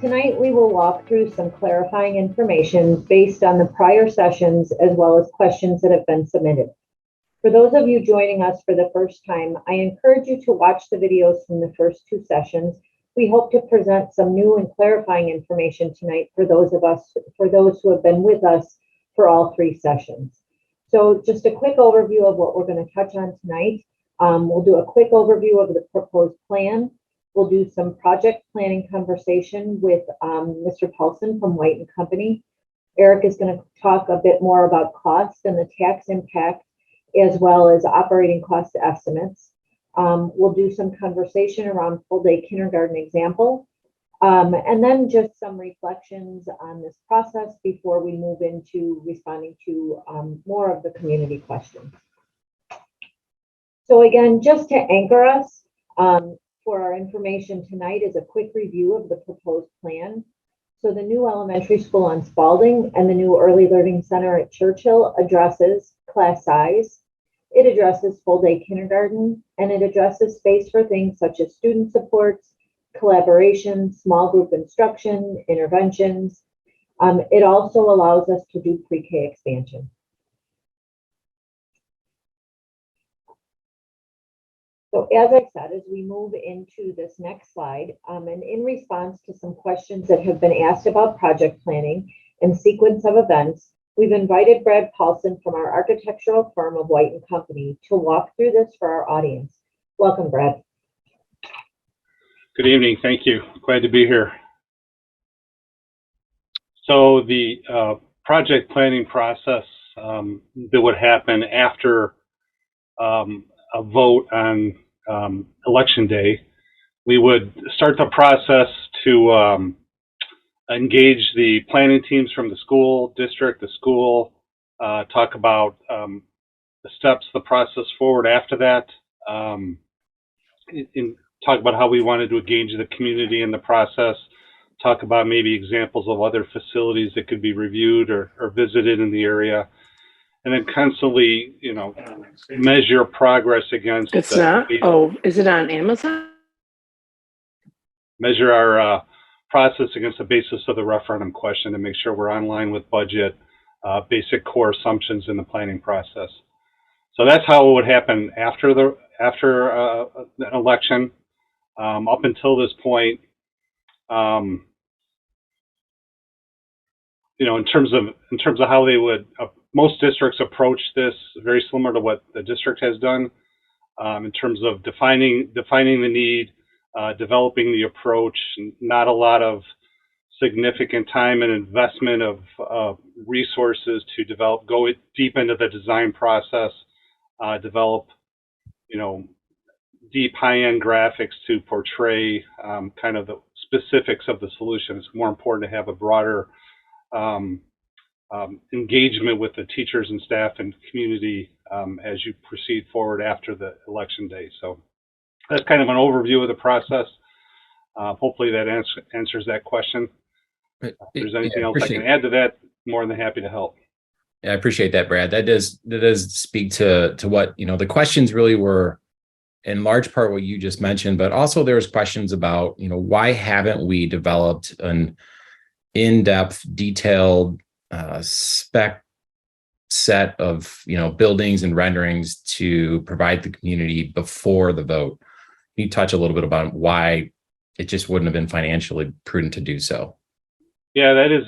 Tonight we will walk through some clarifying information based on the prior sessions as well as questions that have been submitted. For those of you joining us for the first time, I encourage you to watch the videos from the first two sessions. We hope to present some new and clarifying information tonight for those who have been with us for all three sessions. So just a quick overview of what we're going to touch on tonight. We'll do a quick overview of the proposed plan. We'll do some project planning conversation with Mr. Paulson from White & Company. Eric is going to talk a bit more about cost and the tax impact, as well as operating cost estimates. We'll do some conversation around full-day kindergarten example, and then just some reflections on this process before we move into responding to more of the community questions. So again, just to anchor us, for our information tonight is a quick review of the proposed plan. So the new elementary school on Spalding and the new early learning center at Churchill addresses class size. It addresses full-day kindergarten, and it addresses space for things such as student supports, collaboration, small group instruction, interventions. It also allows us to do pre-K expansion. So as I said, as we move into this next slide, and in response to some questions that have been asked about project planning and sequence of events, we've invited Brad Paulson from our architectural firm of White & Company to walk through this for our audience. Welcome, Brad. Good evening. Thank you. Glad to be here. So the project planning process that would happen after a vote on election day, we would start the process to engage the planning teams from the school district, the school, talk about the steps, the process forward after that, talk about how we wanted to engage the community in the process, talk about maybe examples of other facilities that could be reviewed or visited in the area, and then constantly, measure progress against. It's not? Oh, is it on Amazon? Measure our process against the basis of the referendum question to make sure we're online with budget, basic core assumptions in the planning process. So that's how it would happen after the election. Up until this point, in terms of how they would, most districts approach this very similar to what the district has done, in terms of defining the need, developing the approach. Not a lot of significant time and investment of resources to go deep into the design process, develop, deep high-end graphics to portray kind of the specifics of the solution. It's more important to have a broader engagement with the teachers and staff and community as you proceed forward after the election day. So that's kind of an overview of the process. Hopefully that answers that question. If there's anything else I can add to that, more than happy to help. Yeah, I appreciate that, Brad. That does speak to what, the questions really were in large part what you just mentioned, but also there's questions about, why haven't we developed an in-depth, detailed spec set of, buildings and renderings to provide the community before the vote? Can you touch a little bit about why it just wouldn't have been financially prudent to do so? Yeah, that is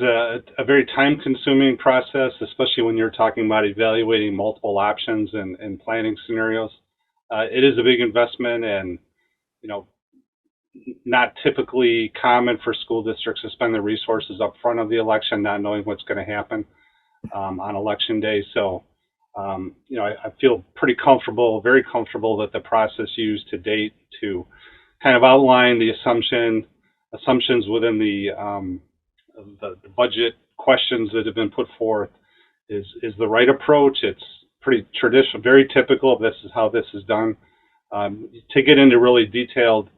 a very time-consuming process, especially when you're talking about evaluating multiple options and planning scenarios. It is a big investment, and not typically common for school districts to spend the resources up front of the election, not knowing what's going to happen on election day. So, I feel pretty comfortable, very comfortable that the process used to date to kind of outline the assumptions within the budget questions that have been put forth is the right approach. It's pretty traditional, very typical. This is how this is done. To get into really detailed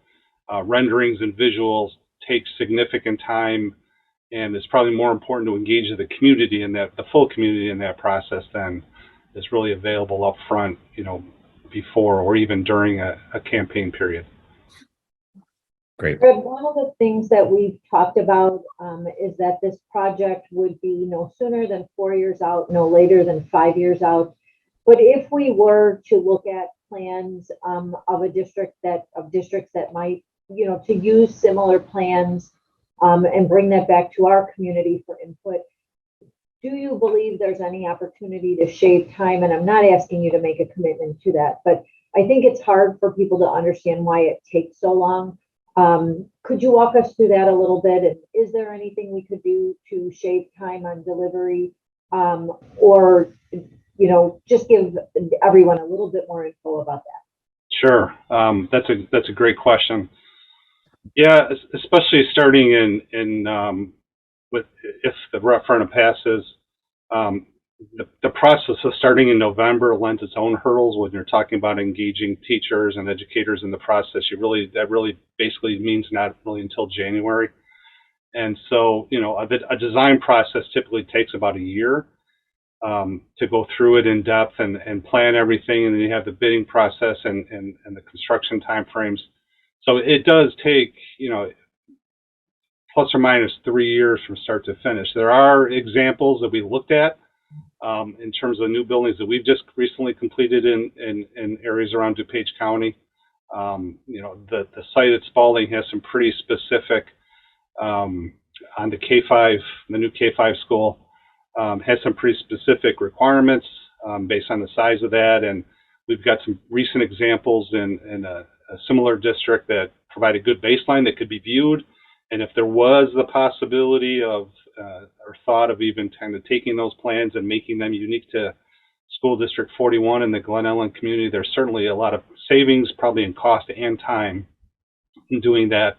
renderings and visuals takes significant time, and it's probably more important to engage the community in that, the full community in that process than is really available up front, before or even during a campaign period. Great. Fred, one of the things that we've talked about is that this project would be no sooner than 4 years out, no later than 5 years out. But if we were to look at plans of districts that might, to use similar plans and bring that back to our community for input, do you believe there's any opportunity to shave time? And I'm not asking you to make a commitment to that, but I think it's hard for people to understand why it takes so long. Could you walk us through that a little bit? And is there anything we could do to shave time on delivery, or just give everyone a little bit more info about that? Sure. That's a great question. Yeah, especially starting in with if the referendum passes, the process of starting in November lends its own hurdles when you're talking about engaging teachers and educators in the process. That really basically means not really until January. And so, a design process typically takes about a year to go through it in depth and plan everything. And then you have the bidding process and the construction timeframes. So it does take, plus or minus 3 years from start to finish. There are examples that we looked at in terms of new buildings that we've just recently completed in areas around DuPage County. The site at Spalding has some pretty specific, on the K-5, the new K-5 school, has some pretty specific requirements based on the size of that. And we've got some recent examples in a similar district that provide a good baseline that could be viewed. And if there was the possibility of or thought of even kind of taking those plans and making them unique to School District 41 in the Glen community, there's certainly a lot of savings, probably in cost and time, in doing that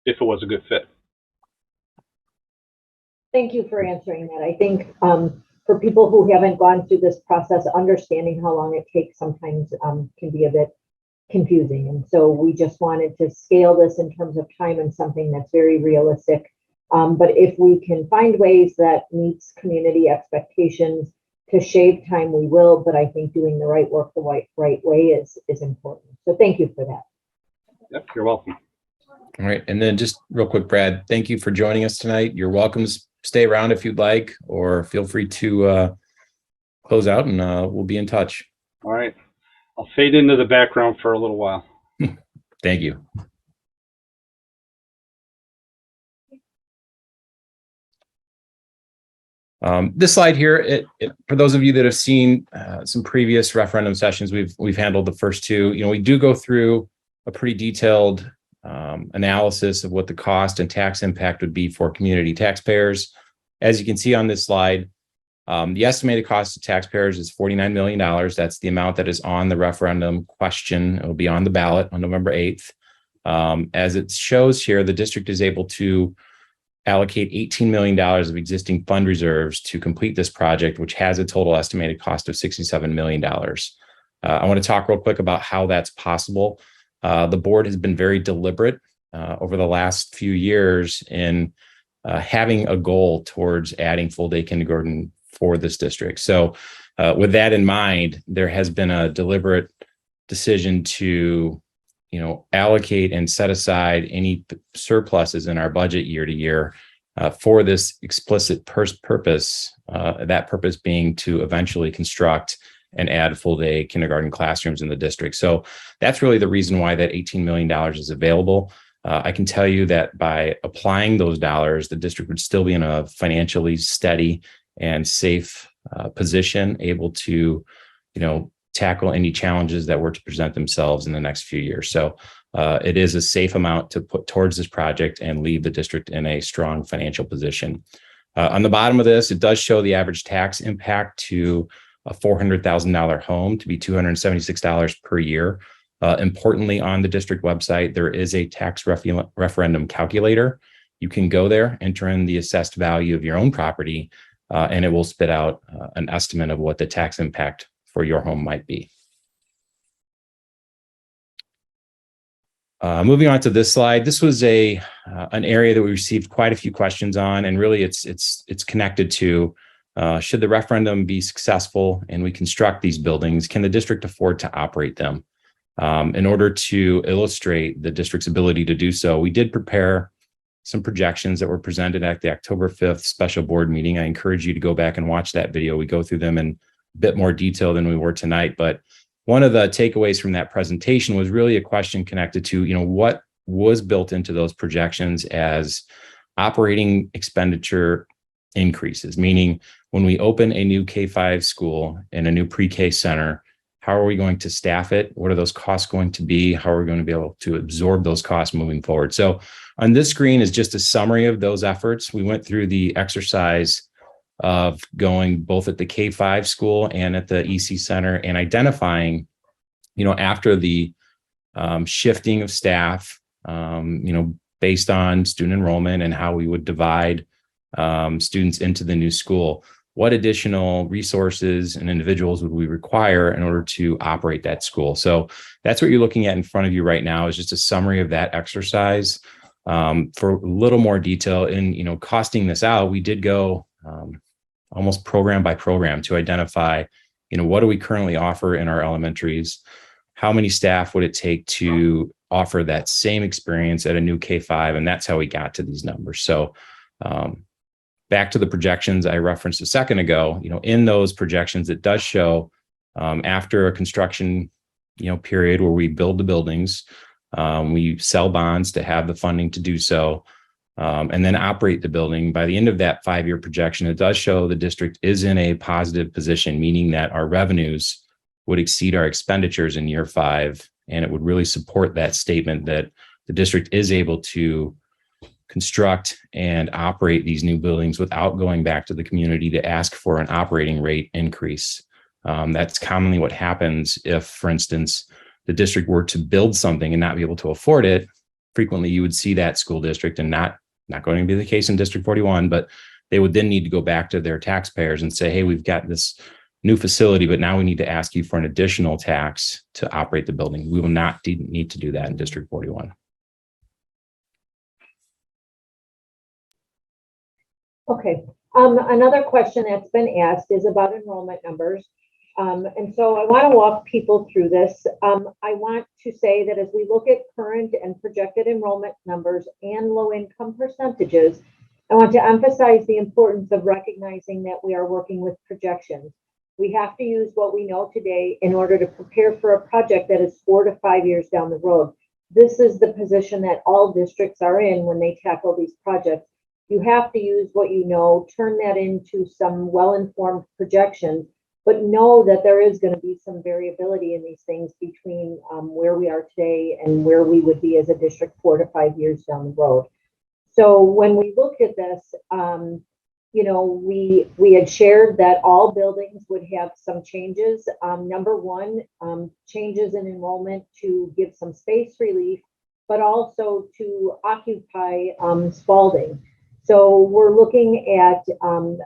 if it was a good fit. Thank you for answering that. I think for people who haven't gone through this process, understanding how long it takes sometimes can be a bit confusing. And so we just wanted to scale this in terms of time and something that's very realistic. But if we can find ways that meets community expectations to shave time, we will. But I think doing the right work the right way is important. So thank you for that. Yep, you're welcome. All right. And then just real quick, Brad, thank you for joining us tonight. You're welcome to stay around if you'd like, or feel free to close out, and we'll be in touch. All right. I'll fade into the background for a little while. Thank you. This slide here, for those of you that have seen some previous referendum sessions, we've handled the first two. We do go through a pretty detailed analysis of what the cost and tax impact would be for community taxpayers. As you can see on this slide, the estimated cost to taxpayers is $49 million. That's the amount that is on the referendum question. It will be on the ballot on November 8th. As it shows here, the district is able to allocate $18 million of existing fund reserves to complete this project, which has a total estimated cost of $67 million. I want to talk real quick about how that's possible. The board has been very deliberate over the last few years in having a goal towards adding full-day kindergarten for this district. So with that in mind, there has been a deliberate decision to allocate and set aside any surpluses in our budget year to year for this explicit purpose, that purpose being to eventually construct and add full-day kindergarten classrooms in the district. So that's really the reason why that $18 million is available. I can tell you that by applying those dollars, the district would still be in a financially steady and safe position, able to, tackle any challenges that were to present themselves in the next few years. So it is a safe amount to put towards this project and leave the district in a strong financial position. On the bottom of this, it does show the average tax impact to a $400,000 home to be $276 per year. Importantly, on the district website, there is a tax referendum calculator. You can go there, enter in the assessed value of your own property, and it will spit out an estimate of what the tax impact for your home might be. Moving on to this slide, this was an area that we received quite a few questions on, and really it's connected to should the referendum be successful and we construct these buildings, can the district afford to operate them? In order to illustrate the district's ability to do so, we did prepare some projections that were presented at the October 5th special board meeting. I encourage you to go back and watch that video. We go through them in a bit more detail than we were tonight, but one of the takeaways from that presentation was really a question connected to, what was built into those projections as operating expenditure increases, meaning when we open a new K-5 school and a new pre-K center, how are we going to staff it? What are those costs going to be? How are we going to be able to absorb those costs moving forward? So on this screen is just a summary of those efforts. We went through the exercise of going both at the K-5 school and at the EC center and identifying, after the shifting of staff, based on student enrollment and how we would divide students into the new school, what additional resources and individuals would we require in order to operate that school? So that's what you're looking at in front of you right now, is just a summary of that exercise. For a little more detail in, costing this out, we did go almost program by program to identify, what do we currently offer in our elementaries? How many staff would it take to offer that same experience at a new K-5? And that's how we got to these numbers. So back to the projections I referenced a second ago, in those projections, it does show after a construction, period where we build the buildings, we sell bonds to have the funding to do so, and then operate the building. By the end of that 5-year projection, it does show the district is in a positive position, meaning that our revenues would exceed our expenditures in year 5. And it would really support that statement that the district is able to construct and operate these new buildings without going back to the community to ask for an operating rate increase. That's commonly what happens if, for instance, the district were to build something and not be able to afford it. Frequently, you would see that school district, and not going to be the case in District 41, but they would then need to go back to their taxpayers and say, hey, we've got this new facility, but now we need to ask you for an additional tax to operate the building. We will not need to do that in District 41. Okay. Another question that's been asked is about enrollment numbers. And so I want to walk people through this. I want to say that as we look at current and projected enrollment numbers and low income percentages, I want to emphasize the importance of recognizing that we are working with projections. We have to use what we know today in order to prepare for a project that is 4 to 5 years down the road. This is the position that all districts are in when they tackle these projects. You have to use what you know, turn that into some well-informed projections, but know that there is going to be some variability in these things between where we are today and where we would be as a district 4 to 5 years down the road. So when we looked at this, we had shared that all buildings would have some changes. Number one, changes in enrollment to give some space relief, but also to occupy Spalding. So we're looking at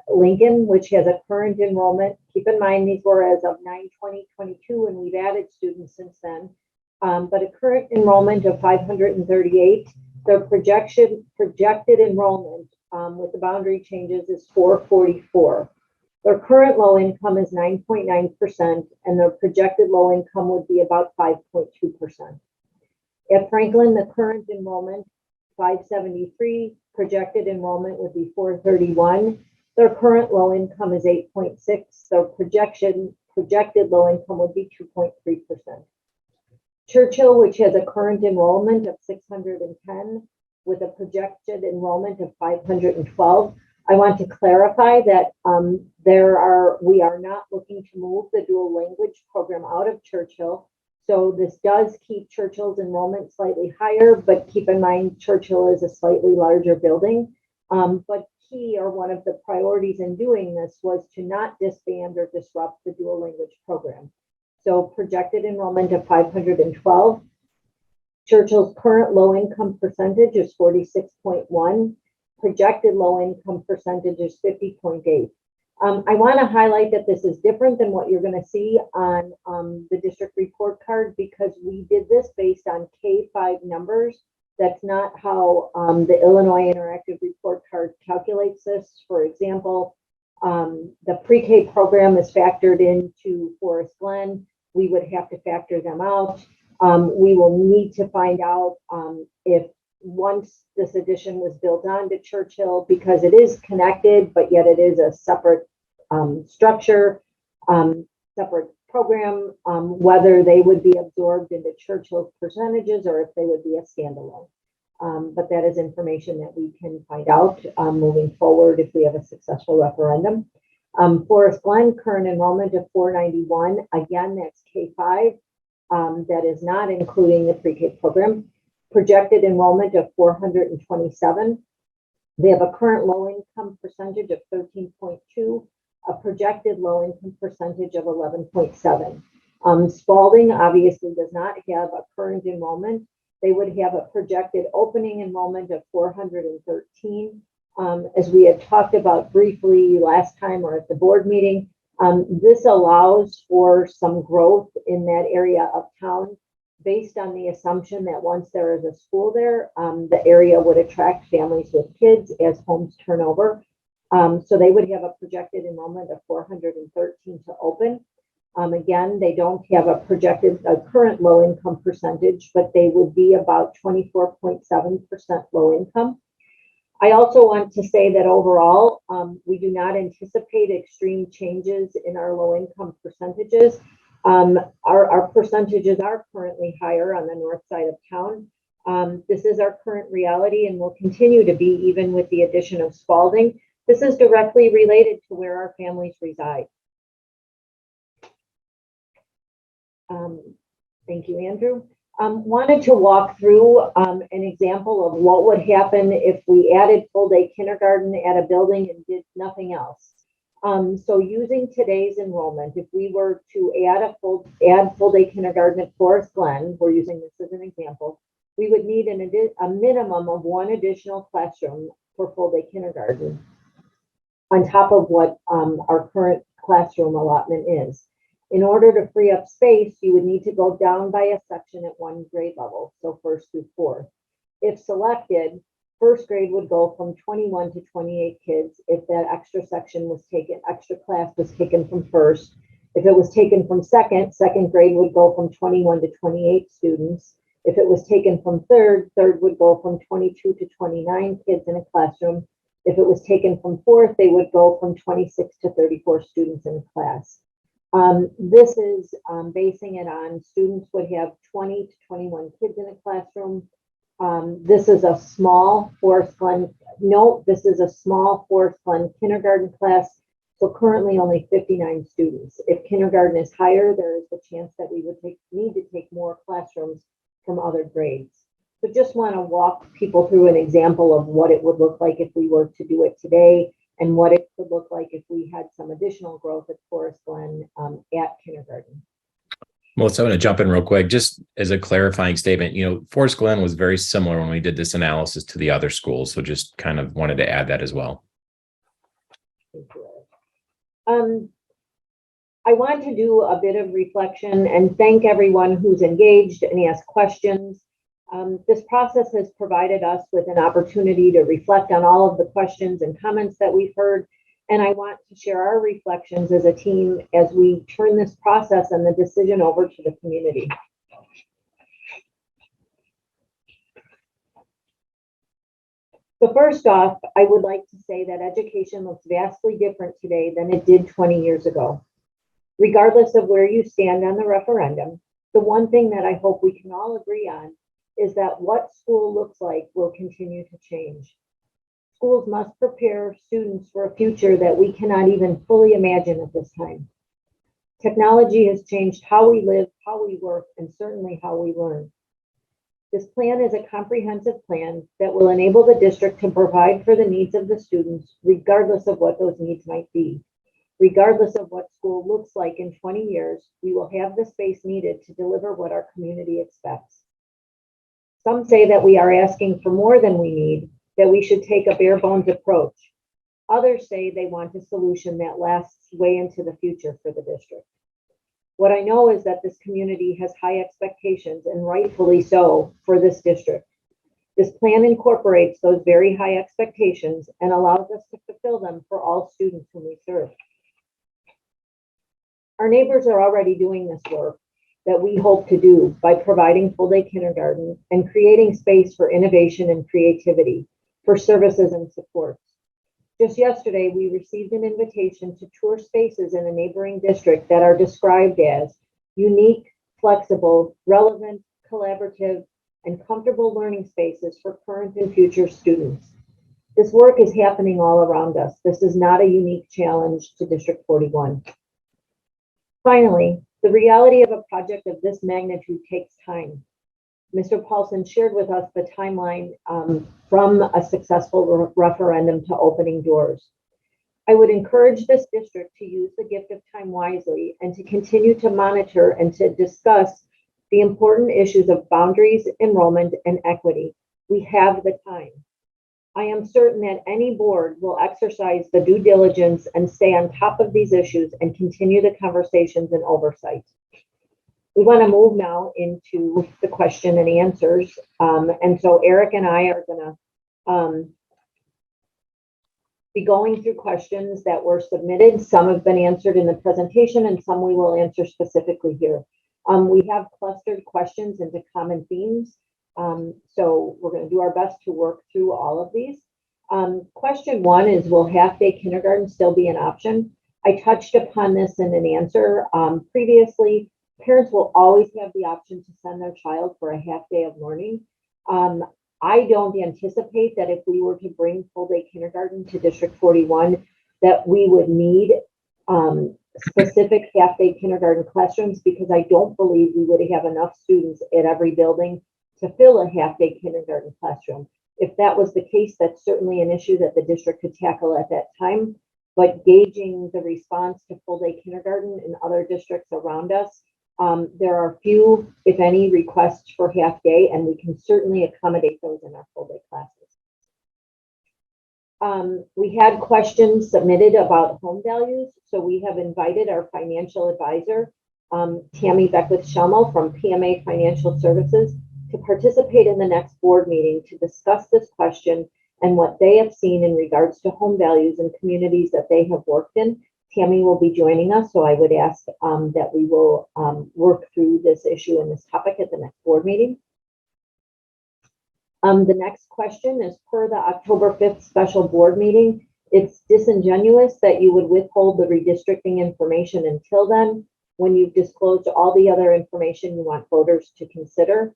Lincoln, which has a current enrollment. Keep in mind, these were as of 9/20/22, and we've added students since then. But a current enrollment of 538. The projected enrollment with the boundary changes is 444. Their current low income is 9.9%, and their projected low income would be about 5.2%. At Franklin, the current enrollment 573, projected enrollment would be 431. Their current low income is 8.6. Their projected low income would be 2.3%. Churchill, which has a current enrollment of 610 with a projected enrollment of 512. I want to clarify that we are not looking to move the dual language program out of Churchill. So this does keep Churchill's enrollment slightly higher, but keep in mind Churchill is a slightly larger building. But key, or one of the priorities in doing this, was to not disband or disrupt the dual language program. So projected enrollment of 512. Churchill's current low income percentage is 46.1. Projected low income percentage is 50.8. I want to highlight that this is different than what you're going to see on the district report card, because we did this based on K-5 numbers. That's not how the Illinois Interactive Report Card calculates this. For example, the pre-K program is factored into Forest Glen. We would have to factor them out. We will need to find out if once this addition was built onto Churchill, because it is connected, but yet it is a separate structure, separate program, whether they would be absorbed into Churchill's percentages or if they would be a standalone. But that is information that we can find out moving forward if we have a successful referendum. Forest Glen, current enrollment of 491. Again, that's K-5. That is not including the pre-K program. Projected enrollment of 427. They have a current low income percentage of 13.2, a projected low income percentage of 11.7. Spalding obviously does not have a current enrollment. They would have a projected opening enrollment of 413. As we had talked about briefly last time or at the board meeting, this allows for some growth in that area of town based on the assumption that once there is a school there, the area would attract families with kids as homes turn over. So they would have a projected enrollment of 413 to open. Again, they don't have a projected current low income percentage, but they would be about 24.7% low income. I also want to say that overall, we do not anticipate extreme changes in our low income percentages. Our percentages are currently higher on the north side of town. This is our current reality and will continue to be even with the addition of Spalding. This is directly related to where our families reside. Thank you, Andrew. Wanted to walk through an example of what would happen if we added full day kindergarten at a building and did nothing else. So using today's enrollment, if we were to add full day kindergarten at Forest Glen, we're using this as an example, we would need a minimum of one additional classroom for full day kindergarten on top of what our current classroom allotment is. In order to free up space, you would need to go down by a section at one grade level, so first through fourth. If selected, first grade would go from 21 to 28 kids if that extra section was taken, extra class was taken from first. If it was taken from second grade would go from 21 to 28 students. If it was taken from third would go from 22 to 29 kids in a classroom. If it was taken from fourth, they would go from 26 to 34 students in a class. This is basing it on students would have 20 to 21 kids in a classroom. This is a small Forest Glen, this is a small Forest Glen kindergarten class. So currently only 59 students. If kindergarten is higher, there is a chance that we would need to take more classrooms from other grades. So just want to walk people through an example of what it would look like if we were to do it today, and what it could look like if we had some additional growth at Forest Glen at kindergarten. Melissa, I'm going to jump in real quick, just as a clarifying statement. Forest Glen was very similar when we did this analysis to the other schools, so just kind of wanted to add that as well. Thank you. I want to do a bit of reflection and thank everyone who's engaged and asked questions. This process has provided us with an opportunity to reflect on all of the questions and comments that we've heard, and I want to share our reflections as a team as we turn this process and the decision over to the community. So first off, I would like to say that education looks vastly different today than it did 20 years ago. Regardless of where you stand on the referendum, the one thing that I hope we can all agree on is that what school looks like will continue to change. Schools must prepare students for a future that we cannot even fully imagine at this time. Technology has changed how we live, how we work, and certainly how we learn. This plan is a comprehensive plan that will enable the district to provide for the needs of the students, regardless of what those needs might be. Regardless of what school looks like in 20 years, we will have the space needed to deliver what our community expects. Some say that we are asking for more than we need, that we should take a bare bones approach. Others say they want a solution that lasts way into the future for the district. What I know is that this community has high expectations, and rightfully so, for this district. This plan incorporates those very high expectations and allows us to fulfill them for all students whom we serve. Our neighbors are already doing this work. that we hope to do by providing full-day kindergarten and creating space for innovation and creativity, for services and supports. Just yesterday, we received an invitation to tour spaces in a neighboring district that are described as unique, flexible, relevant, collaborative, and comfortable learning spaces for current and future students. This work is happening all around us. This is not a unique challenge to District 41. Finally, the reality of a project of this magnitude takes time. Mr. Paulson shared with us the timeline from a successful referendum to opening doors. I would encourage this district to use the gift of time wisely and to continue to monitor and to discuss the important issues of boundaries, enrollment, and equity. We have the time. I am certain that any board will exercise the due diligence and stay on top of these issues and continue the conversations and oversight. We want to move now into the question and answers. And so Eric and I are going to be going through questions that were submitted. Some have been answered in the presentation and some we will answer specifically here. We have clustered questions into common themes. So we're going to do our best to work through all of these. Question one is, will half-day kindergarten still be an option? I touched upon this in an answer previously. Parents will always have the option to send their child for a half day of learning. I don't anticipate that if we were to bring full-day kindergarten to District 41, that we would need specific half-day kindergarten classrooms, because I don't believe we would have enough students at every building to fill a half-day kindergarten classroom. If that was the case, that's certainly an issue that the district could tackle at that time. But gauging the response to full-day kindergarten in other districts around us, there are few, if any, requests for half-day, and we can certainly accommodate those in our full-day classes. We had questions submitted about home values, so we have invited our financial advisor, Tammy Beckwith-Shelmo from PMA Financial Services, to participate in the next board meeting to discuss this question and what they have seen in regards to home values in communities that they have worked in. Tammy will be joining us, so I would ask that we will work through this issue and this topic at the next board meeting. The next question is, per the October 5th special board meeting, it's disingenuous that you would withhold the redistricting information until then, when you've disclosed all the other information you want voters to consider.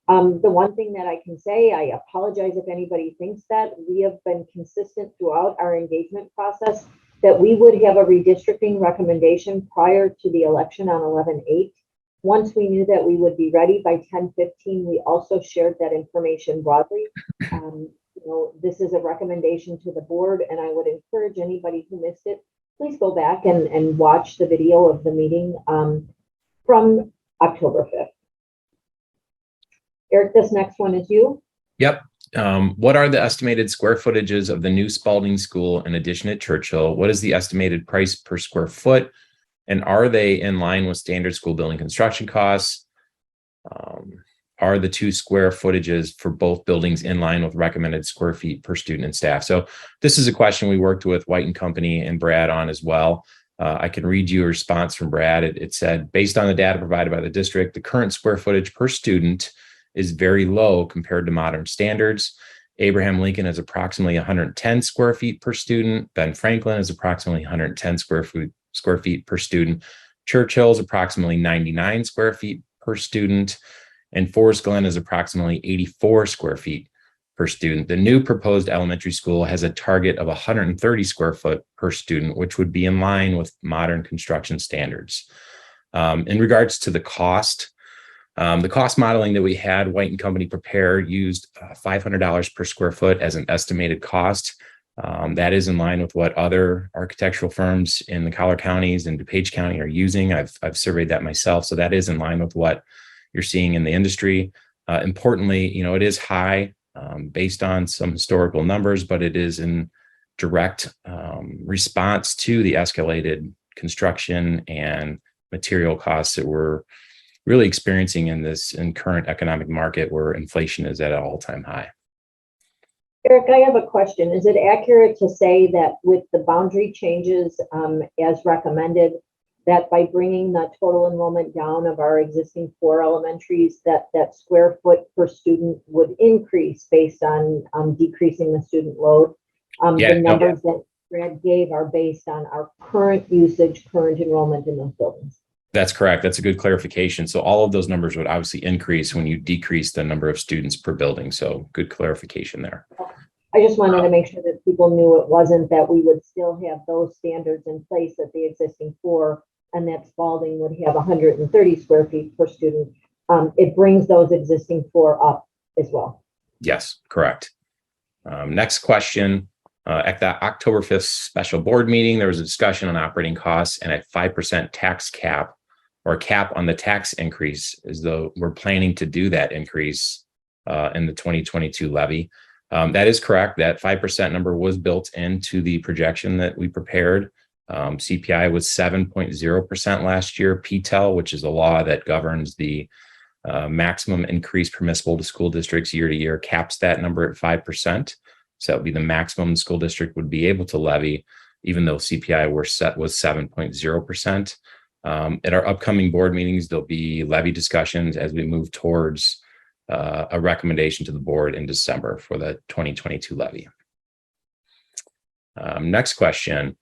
The one thing that I can say, I apologize if anybody thinks that, we have been consistent throughout our engagement process that we would have a redistricting recommendation prior to the election on 11/8. Once we knew that we would be ready by 10/15, we also shared that information broadly. This is a recommendation to the board, and I would encourage anybody who missed it, please go back and watch the video of the meeting from October 5th. Eric, this next one is you. Yep. What are the estimated square footages of the new Spalding School in addition at Churchill? What is the estimated price per square foot? And are they in line with standard school building construction costs? Are the 2 square footages for both buildings in line with recommended square feet per student and staff? So this is a question we worked with White and Company and Brad on as well. I can read you a response from Brad. It said, based on the data provided by the district, the current square footage per student is very low compared to modern standards. Abraham Lincoln is approximately 110 square feet per student. Ben Franklin is approximately 110 square feet per student. Churchill is approximately 99 square feet per student. And Forest Glen is approximately 84 square feet per student. The new proposed elementary school has a target of 130 square foot per student, which would be in line with modern construction standards. In regards to the cost modeling that we had White and Company prepare used $500 per square foot as an estimated cost. That is in line with what other architectural firms in the Collier counties and DuPage County are using. I've surveyed that myself, so that is in line with what you're seeing in the industry. Importantly, it is high based on some historical numbers, but it is in direct response to the escalated construction and material costs that we're really experiencing in current economic market where inflation is at an all-time high. Eric, I have a question. Is it accurate to say that with the boundary changes as recommended, that by bringing the total enrollment down of our existing 4 elementaries, that square foot per student would increase based on decreasing the student load. The numbers that Brad gave are based on our current usage, current enrollment in those buildings. That's correct. That's a good clarification. So all of those numbers would obviously increase when you decrease the number of students per building. So good clarification there. I just wanted to make sure that people knew it wasn't that we would still have those standards in place at the existing 4, and that Spalding would have 130 square feet per student. It brings those existing 4 up as well. Yes, correct. Next question. At the October 5th special board meeting, there was a discussion on operating costs and a 5% tax cap or cap on the tax increase, as though we're planning to do that increase in the 2022 levy. That is correct. That 5% number was built into the projection that we prepared. CPI was 7.0% last year. PTEL, which is a law that governs the maximum increase permissible to school districts year to year, caps that number at 5%. So that would be the maximum the school district would be able to levy, even though CPI was 7.0%. At our upcoming board meetings, there'll be levy discussions as we move towards a recommendation to the board in December for the 2022 levy. Next question.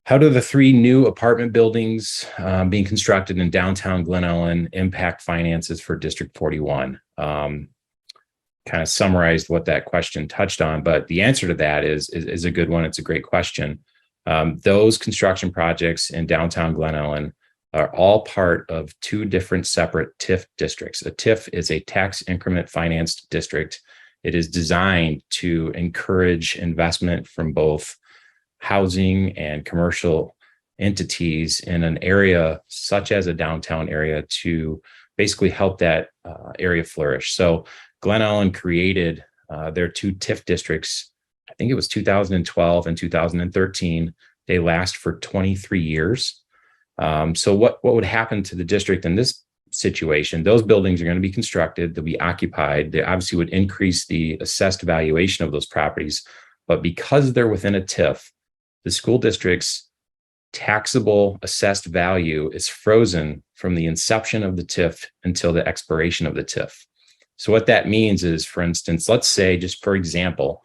How do the 3 new apartment buildings being constructed in downtown Glen Ellen impact finances for District 41? Kind of summarized what that question touched on, but the answer to that is a good one. It's a great question. Those construction projects in downtown Glen Ellen are all part of 2 different separate TIF districts. A TIF is a tax increment financed district. It is designed to encourage investment from both housing and commercial entities in an area such as a downtown area to basically help that area flourish. So Glen Ellen created their 2 TIF districts. I think it was 2012 and 2013. They last for 23 years. So what would happen to the district in this situation? Those buildings are going to be constructed, they'll be occupied. They obviously would increase the assessed valuation of those properties. But because they're within a TIF, the school district's taxable assessed value is frozen from the inception of the TIF until the expiration of the TIF. So what that means is, for instance, let's say, just for example,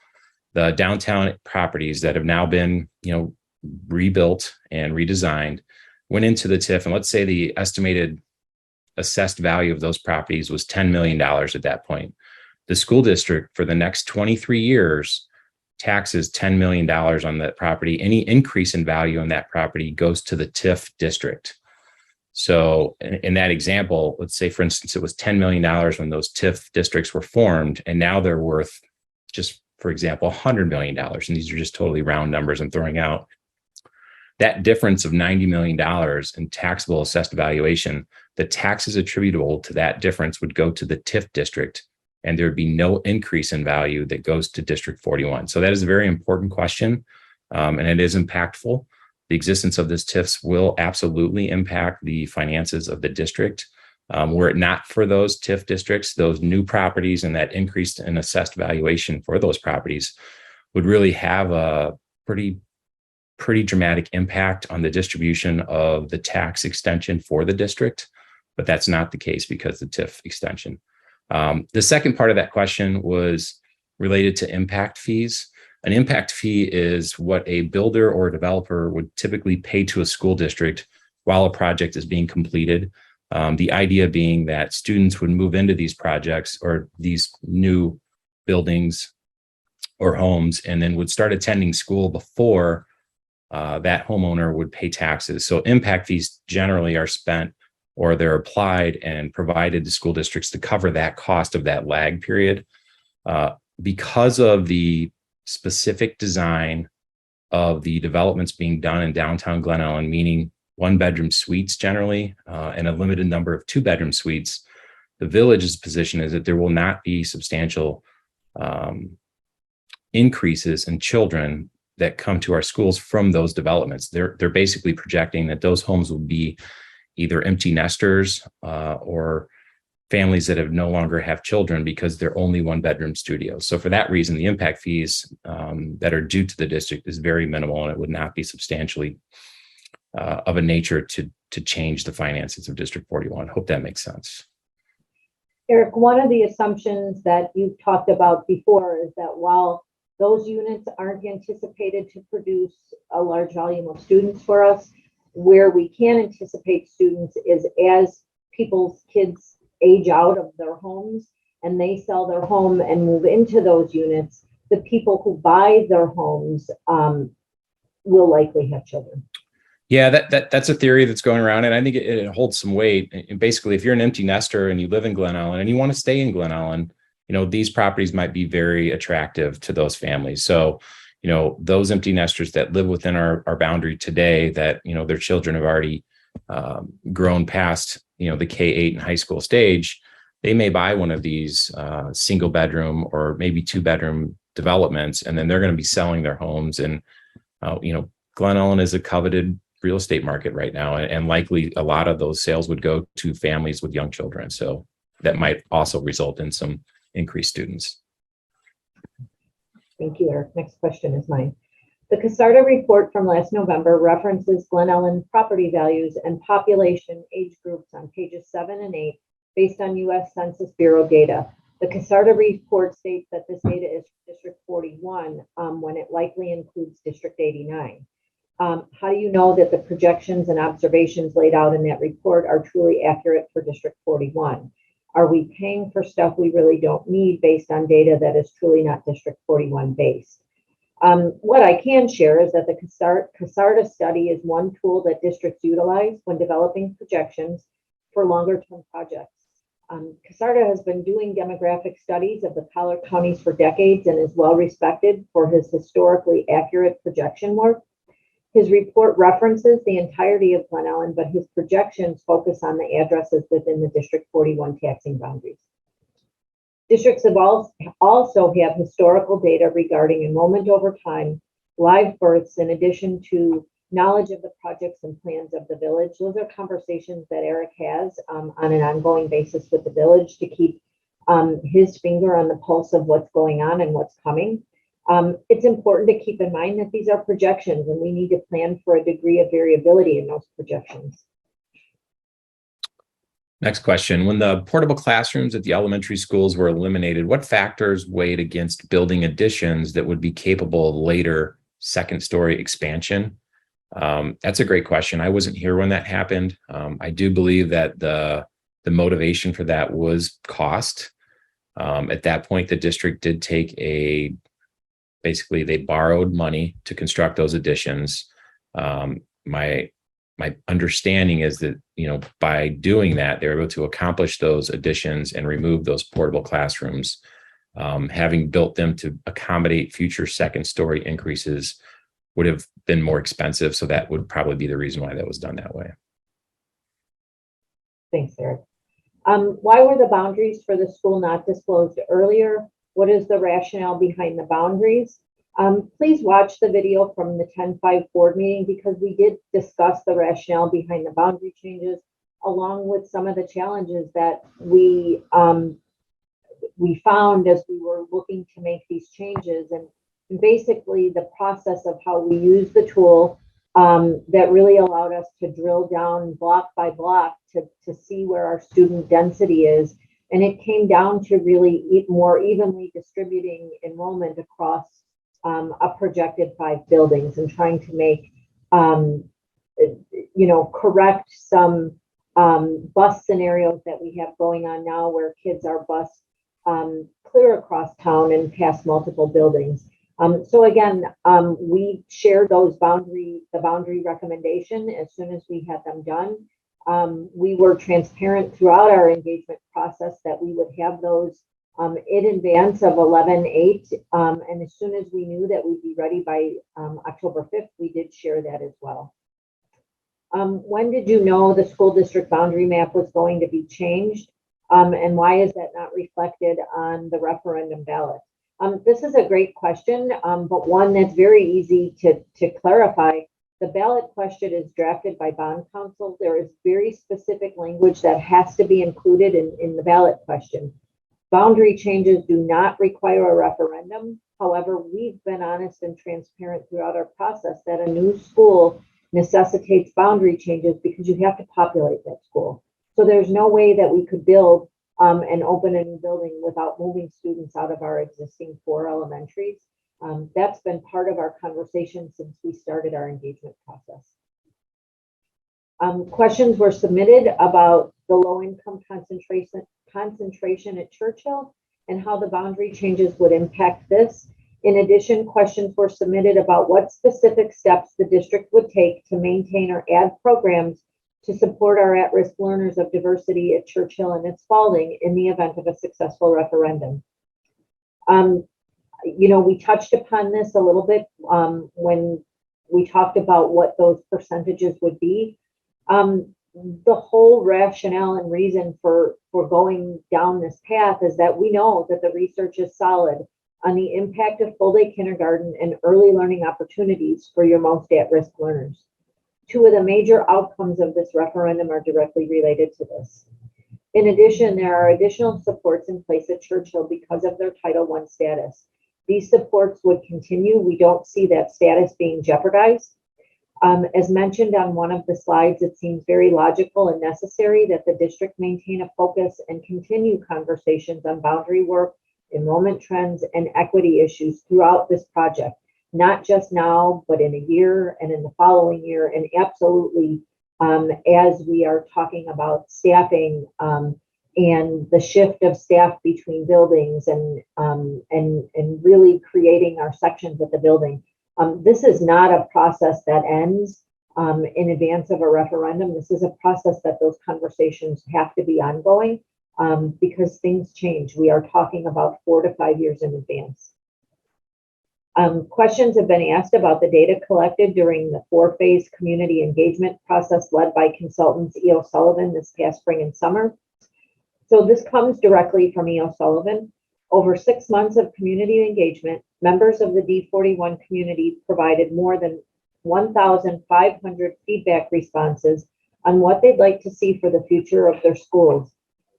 the downtown properties that have now been, rebuilt and redesigned went into the TIF, and let's say the estimated assessed value of those properties was $10 million at that point. The school district for the next 23 years taxes $10 million on that property. Any increase in value on that property goes to the TIF district. So in that example, let's say, for instance, it was $10 million when those TIF districts were formed, and now they're worth, just for example, $100 million. And these are just totally round numbers I'm throwing out. That difference of $90 million in taxable assessed valuation, the taxes attributable to that difference would go to the TIF district, and there would be no increase in value that goes to District 41. So that is a very important question, and it is impactful. The existence of this TIFs will absolutely impact the finances of the district. Were it not for those TIF districts, those new properties and that increase in assessed valuation for those properties would really have a pretty dramatic impact on the distribution of the tax extension for the district. But that's not the case because of the TIF extension. The second part of that question was related to impact fees. An impact fee is what a builder or a developer would typically pay to a school district while a project is being completed. The idea being that students would move into these projects or these new buildings or homes and then would start attending school before that homeowner would pay taxes. So impact fees generally are spent, or they're applied and provided to school districts to cover that cost of that lag period. Because of the specific design of the developments being done in downtown Glen Ellen, meaning 1-bedroom suites generally, and a limited number of 2-bedroom suites, the village's position is that there will not be substantial increases in children that come to our schools from those developments. They're basically projecting that those homes will be either empty nesters or families that have no longer have children because they're only 1-bedroom studios. So for that reason, the impact fees that are due to the district is very minimal, and it would not be substantially of a nature to change the finances of District 41. Hope that makes sense. Eric, one of the assumptions that you've talked about before is that while those units aren't anticipated to produce a large volume of students for us, where we can anticipate students is as people's kids age out of their homes and they sell their home and move into those units, the people who buy their homes will likely have children. Yeah, that's a theory that's going around, and I think it holds some weight. And basically, if you're an empty nester and you live in Glen Ellen and you want to stay in Glen Ellen, these properties might be very attractive to those families. So, those empty nesters that live within our boundary today, that their children have already grown past the K-8 and high school stage, they may buy one of these single bedroom or maybe 2-bedroom developments, and then they're going to be selling their homes. And Glen Ellen is a coveted real estate market right now, and likely a lot of those sales would go to families with young children. So that might also result in some increased students. Thank you, Eric. Next question is mine. The CASARDA report from last November references Glen Ellen property values and population age groups on pages 7 and 8 based on U.S. Census Bureau data. The CASARDA report states that this data is for District 41 when it likely includes District 89. How do you know that the projections and observations laid out in that report are truly accurate for District 41? Are we paying for stuff we really don't need based on data that is truly not District 41 based? What I can share is that the CASARDA study is one tool that districts utilize when developing projections for longer term projects. CASARDA has been doing demographic studies of the Collier counties for decades and is well respected for his historically accurate projection work. His report references the entirety of Glen Ellen, but his projections focus on the addresses within the District 41 taxing boundaries. Districts have also have historical data regarding enrollment over time, live births, in addition to knowledge of the projects and plans of the village. Those are conversations that Eric has on an ongoing basis with the village to keep his finger on the pulse of what's going on and what's coming. It's important to keep in mind that these are projections and we need to plan for a degree of variability in those projections. Next question. When the portable classrooms at the elementary schools were eliminated, what factors weighed against building additions that would be capable of later second story expansion? That's a great question. I wasn't here when that happened. I do believe that the motivation for that was cost. At that point, the district did take basically they borrowed money to construct those additions. My understanding is that, by doing that, they're able to accomplish those additions and remove those portable classrooms. Having built them to accommodate future second story increases would have been more expensive. So that would probably be the reason why that was done that way. Thanks, Eric. Why were the boundaries for the school not disclosed earlier? What is the rationale behind the boundaries? Please watch the video from the 10-5 board meeting because we did discuss the rationale behind the boundary changes, along with some of the challenges that we found as we were looking to make these changes, and basically the process of how we use the tool that really allowed us to drill down block by block to see where our student density is. And it came down to really more evenly distributing enrollment across a projected 5 buildings and trying to make, correct some bus scenarios that we have going on now where kids are bused clear across town and past multiple buildings. So again, we shared the boundary recommendation as soon as we had them done. We were transparent throughout our engagement process that we would have those in advance of 11/8, and as soon as we knew that we'd be ready by October 5th, we did share that as well. When did you know the school district boundary map was going to be changed, and why is that not reflected on the referendum ballot? This is a great question, but one that's very easy to clarify. The ballot question is drafted by bond counsel. There is very specific language that has to be included in the ballot question. Boundary changes do not require a referendum. However, we've been honest and transparent throughout our process that a new school necessitates boundary changes because you have to populate that school. So there's no way that we could build and open a new building without moving students out of our existing 4 elementaries. That's been part of our conversation since we started our engagement process. Questions were submitted about the low-income concentration at Churchill and how the boundary changes would impact this. In addition, questions were submitted about what specific steps the district would take to maintain or add programs to support our at-risk learners of diversity at Churchill and at Spalding in the event of a successful referendum. We touched upon this a little bit when we talked about what those percentages would be. The whole rationale and reason for going down this path is that we know that the research is solid on the impact of full-day kindergarten and early learning opportunities for your most at-risk learners. 2 of the major outcomes of this referendum are directly related to this. In addition, there are additional supports in place at Churchill because of their Title I status. These supports would continue. We don't see that status being jeopardized. As mentioned on one of the slides, it seems very logical and necessary that the district maintain a focus and continue conversations on boundary work, enrollment trends, and equity issues throughout this project, not just now, but in a year and in the following year, and absolutely as we are talking about staffing and the shift of staff between buildings and really creating our sections at the building. This is not a process that ends in advance of a referendum. This is a process that those conversations have to be ongoing because things change. We are talking about 4 to 5 years in advance. Questions have been asked about the data collected during the 4-phase community engagement process led by consultants E.O. Sullivan this past spring and summer. So this comes directly from E.O. Sullivan. Over 6 months of community engagement, members of the D41 community provided more than 1,500 feedback responses on what they'd like to see for the future of their schools.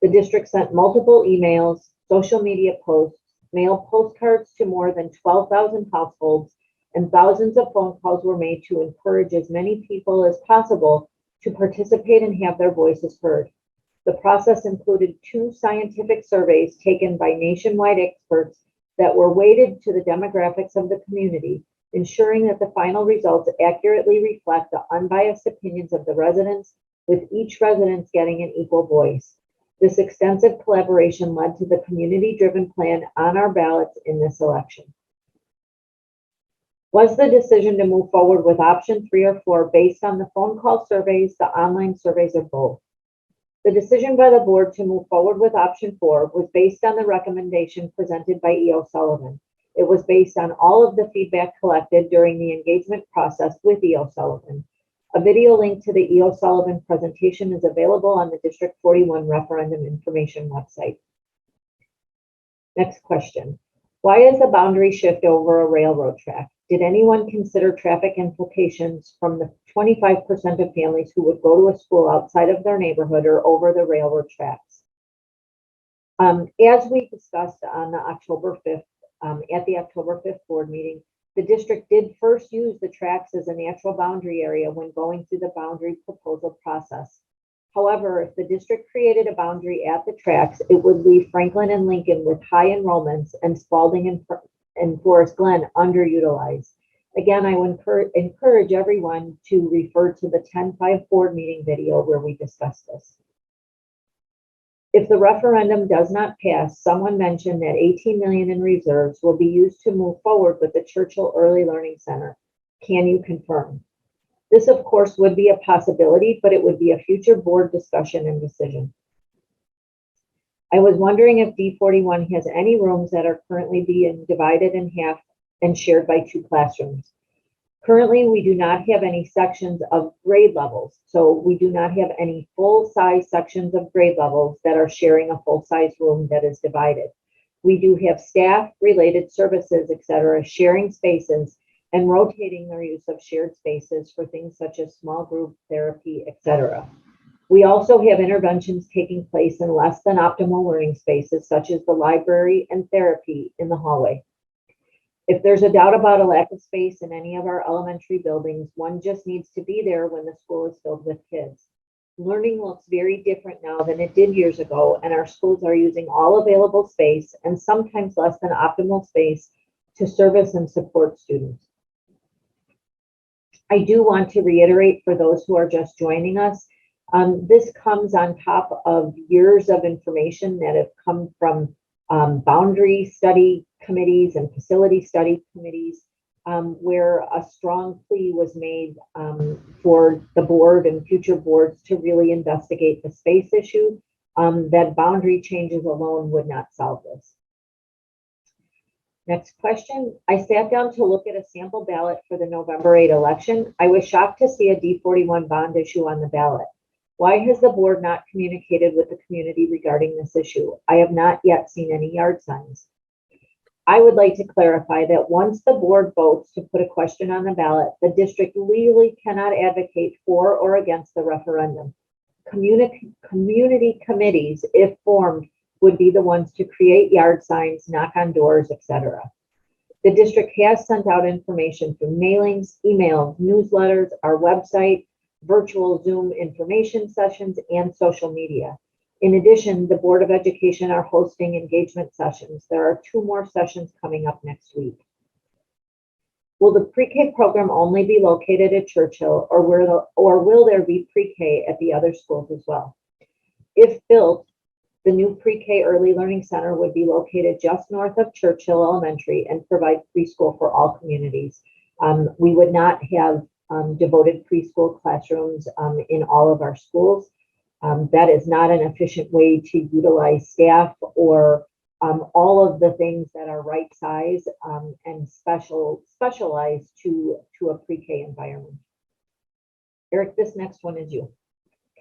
The district sent multiple emails, social media posts, mailed postcards to more than 12,000 households, and thousands of phone calls were made to encourage as many people as possible to participate and have their voices heard. The process included 2 scientific surveys taken by nationwide experts that were weighted to the demographics of the community, ensuring that the final results accurately reflect the unbiased opinions of the residents, with each resident getting an equal voice. This extensive collaboration led to the community-driven plan on our ballots in this election. Was the decision to move forward with option 3 or 4 based on the phone call surveys, the online surveys, or both? The decision by the board to move forward with option 4 was based on the recommendation presented by E.O. Sullivan. It was based on all of the feedback collected during the engagement process with E.O. Sullivan. A video link to the E.O. Sullivan presentation is available on the District 41 referendum information website. Next question. Why is the boundary shift over a railroad track? Did anyone consider traffic implications from the 25% of families who would go to a school outside of their neighborhood or over the railroad tracks? As we discussed on the October 5th, at the October 5th board meeting, the district did first use the tracks as a natural boundary area when going through the boundary proposal process. However, if the district created a boundary at the tracks, it would leave Franklin and Lincoln with high enrollments and Spalding and Forest Glen underutilized. Again, I would encourage everyone to refer to the 10-5 board meeting video where we discussed this. If the referendum does not pass, someone mentioned that $18 million in reserves will be used to move forward with the Churchill Early Learning Center. Can you confirm? This, of course, would be a possibility, but it would be a future board discussion and decision. I was wondering if D41 has any rooms that are currently being divided in half and shared by 2 classrooms. Currently, we do not have any sections of grade levels, so we do not have any full-size sections of grade levels that are sharing a full-size room that is divided. We do have staff, related services, etc., sharing spaces and rotating their use of shared spaces for things such as small group therapy, etc. We also have interventions taking place in less than optimal learning spaces, such as the library and therapy in the hallway. If there's a doubt about a lack of space in any of our elementary buildings, one just needs to be there when the school is filled with kids. Learning looks very different now than it did years ago, and our schools are using all available space and sometimes less than optimal space to service and support students. I do want to reiterate for those who are just joining us, this comes on top of years of information that have come from boundary study committees and facility study committees, where a strong plea was made for the board and future boards to really investigate the space issue, that boundary changes alone would not solve this. Next question. I sat down to look at a sample ballot for the November 8 election. I was shocked to see a D41 bond issue on the ballot. Why has the board not communicated with the community regarding this issue? I have not yet seen any yard signs. I would like to clarify that once the board votes to put a question on the ballot, the district legally cannot advocate for or against the referendum. Community committees, if formed, would be the ones to create yard signs, knock on doors, etc. The district has sent out information through mailings, emails, newsletters, our website, virtual Zoom information sessions, and social media. In addition, the Board of Education are hosting engagement sessions. There are 2 more sessions coming up next week. Will the pre-K program only be located at Churchill, or will there be pre-K at the other schools as well? If built, the new pre-K Early Learning Center would be located just north of Churchill Elementary and provide preschool for all communities. We would not have devoted preschool classrooms in all of our schools. That is not an efficient way to utilize staff or all of the things that are right size and specialized to a pre-K environment. Eric, this next one is you.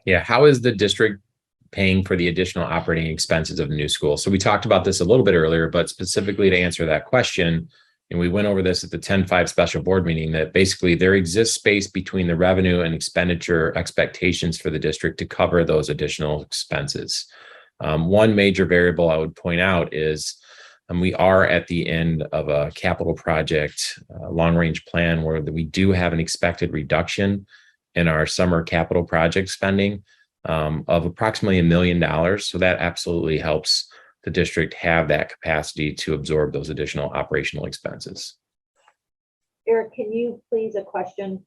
Yeah, how is the district paying for the additional operating expenses of the new school? So we talked about this a little bit earlier, but specifically to answer that question, and we went over this at the 10-5 special board meeting, that basically there exists space between the revenue and expenditure expectations for the district to cover those additional expenses. One major variable I would point out is we are at the end of a capital project long-range plan where we do have an expected reduction in our summer capital project spending of approximately $1 million. So that absolutely helps the district have that capacity to absorb those additional operational expenses. Eric, can you please, a question,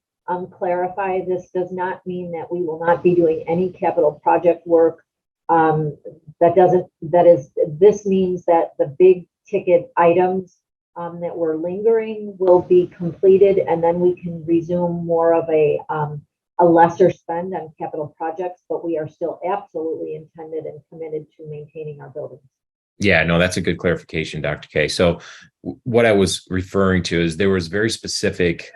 clarify? This does not mean that we will not be doing any capital project work. This means that the big ticket items that were lingering will be completed, and then we can resume more of a lesser spend on capital projects, but we are still absolutely intended and committed to maintaining our buildings. Yeah, no, that's a good clarification, Dr. K. So what I was referring to is there was very specific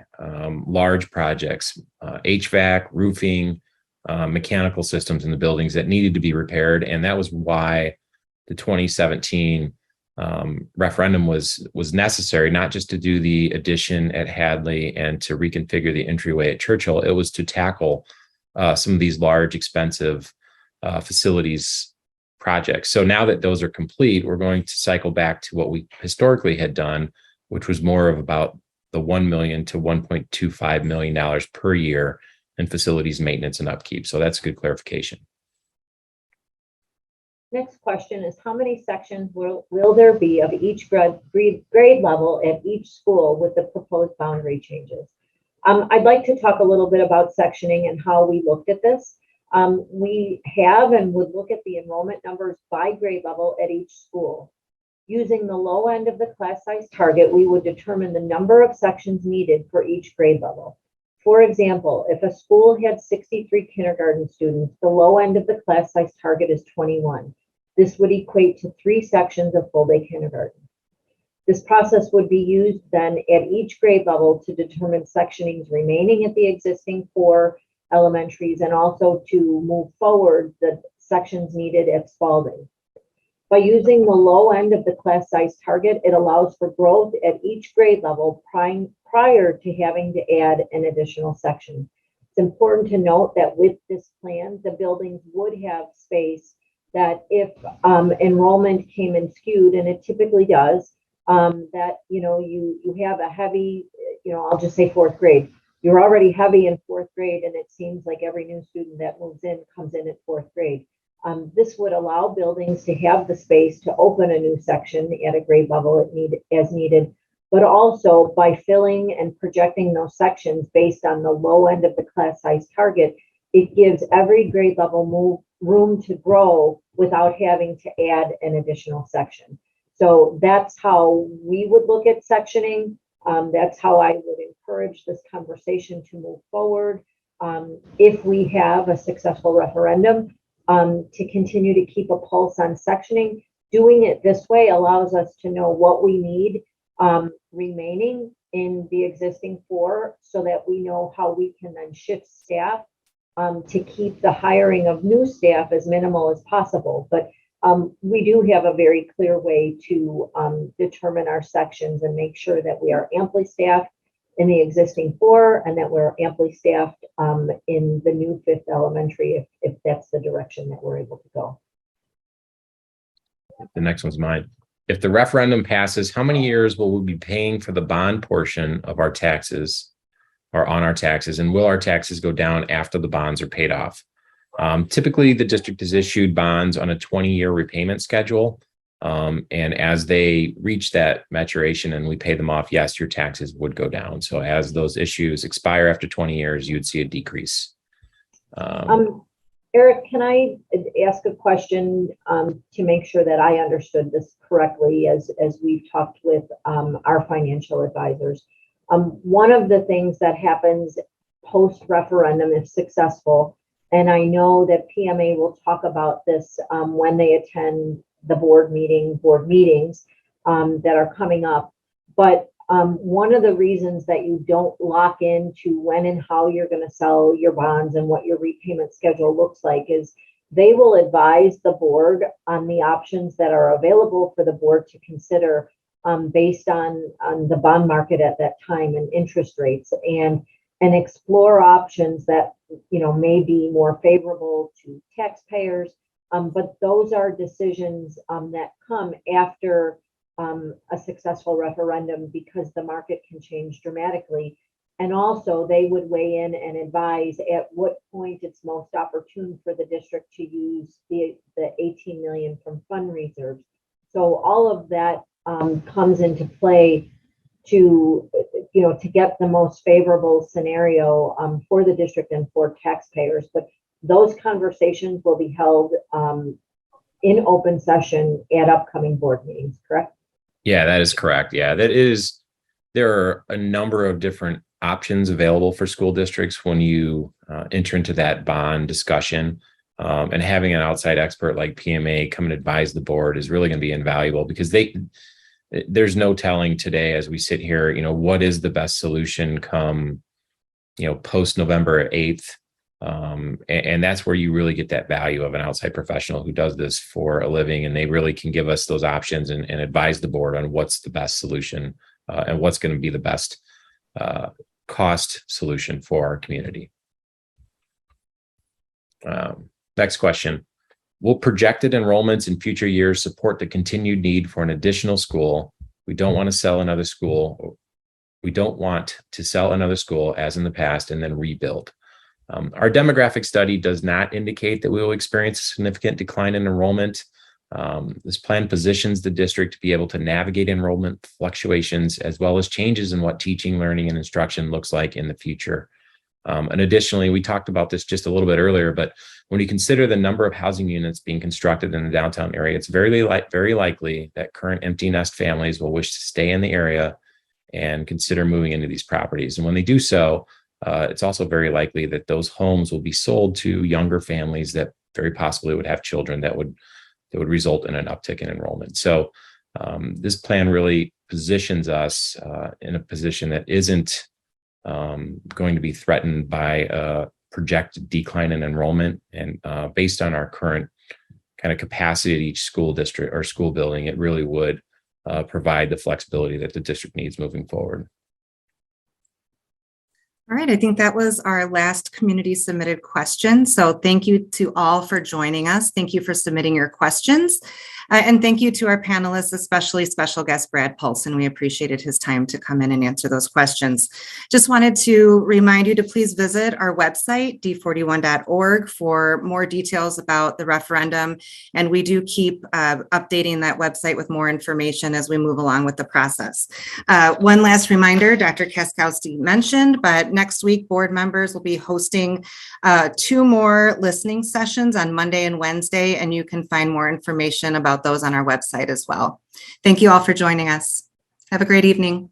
large projects, HVAC, roofing, mechanical systems in the buildings that needed to be repaired. And that was why the 2017 referendum was necessary, not just to do the addition at Hadley and to reconfigure the entryway at Churchill. It was to tackle some of these large, expensive facilities projects. So now that those are complete, we're going to cycle back to what we historically had done, which was more of about the $1 million to $1.25 million per year in facilities maintenance and upkeep. So that's a good clarification. Next question is, how many sections will there be of each grade level at each school with the proposed boundary changes? I'd like to talk a little bit about sectioning and how we looked at this. We have and would look at the enrollment numbers by grade level at each school. Using the low end of the class size target, we would determine the number of sections needed for each grade level. For example, if a school had 63 kindergarten students, the low end of the class size target is 21. This would equate to 3 sections of full-day kindergarten. This process would be used then at each grade level to determine sectionings remaining at the existing 4 elementaries and also to move forward the sections needed at Spalding. By using the low end of the class size target, it allows for growth at each grade level prior to having to add an additional section. It's important to note that with this plan, the buildings would have space that if enrollment came in skewed, and it typically does, that, you have a heavy, I'll just say fourth grade. You're already heavy in fourth grade, and it seems like every new student that moves in comes in at fourth grade. This would allow buildings to have the space to open a new section at a grade level as needed, but also by filling and projecting those sections based on the low end of the class size target, it gives every grade level room to grow without having to add an additional section. So that's how we would look at sectioning. That's how I would encourage this conversation to move forward. If we have a successful referendum, to continue to keep a pulse on sectioning. Doing it this way allows us to know what we need remaining in the existing 4, so that we know how we can then shift staff to keep the hiring of new staff as minimal as possible. But we do have a very clear way to determine our sections and make sure that we are amply staffed in the existing 4 and that we're amply staffed in the new 5th elementary if that's the direction that we're able to go. The next one's mine. If the referendum passes, how many years will we be paying for the bond portion of our taxes or on our taxes? And will our taxes go down after the bonds are paid off? Typically, the district has issued bonds on a 20-year repayment schedule. And as they reach that maturation and we pay them off, yes, your taxes would go down. So as those issues expire after 20 years, you'd see a decrease. Eric, can I ask a question to make sure that I understood this correctly as we've talked with our financial advisors? One of the things that happens post-referendum, if successful, and I know that PMA will talk about this when they attend the board meetings that are coming up. But one of the reasons that you don't lock into when and how you're going to sell your bonds and what your repayment schedule looks like is they will advise the board on the options that are available for the board to consider based on the bond market at that time and interest rates, and explore options that may be more favorable to taxpayers. But those are decisions that come after a successful referendum because the market can change dramatically. And also they would weigh in and advise at what point it's most opportune for the district to use the 18 million from fund reserves. So all of that comes into play to get the most favorable scenario for the district and for taxpayers. But those conversations will be held in open session at upcoming board meetings, correct? Yeah, that is correct. Yeah, there are a number of different options available for school districts when you enter into that bond discussion. And having an outside expert like PMA come and advise the board is really going to be invaluable because there's no telling today as we sit here, what is the best solution come, post November 8th. And that's where you really get that value of an outside professional who does this for a living, and they really can give us those options and advise the board on what's the best solution and what's going to be the best cost solution for our community. Next question. Will projected enrollments in future years support the continued need for an additional school? We don't want to sell another school. We don't want to sell another school as in the past and then rebuild. Our demographic study does not indicate that we will experience a significant decline in enrollment. This plan positions the district to be able to navigate enrollment fluctuations as well as changes in what teaching, learning, and instruction looks like in the future. And additionally, we talked about this just a little bit earlier, but when you consider the number of housing units being constructed in the downtown area, it's very likely that current empty nest families will wish to stay in the area and consider moving into these properties. And when they do so, it's also very likely that those homes will be sold to younger families that very possibly would have children that would result in an uptick in enrollment. So this plan really positions us in a position that isn't going to be threatened by a projected decline in enrollment. And based on our current kind of capacity at each school district or school building, it really would provide the flexibility that the district needs moving forward. All right, I think that was our last community submitted question. So thank you to all for joining us. Thank you for submitting your questions. And thank you to our panelists, especially special guest Brad Paulson. We appreciated his time to come in and answer those questions. Just wanted to remind you to please visit our website, d41.org, for more details about the referendum. And we do keep updating that website with more information as we move along with the process. One last reminder, Dr. Kaskowski mentioned, but next week, board members will be hosting 2 more listening sessions on Monday and Wednesday, and you can find more information about those on our website as well. Thank you all for joining us. Have a great evening.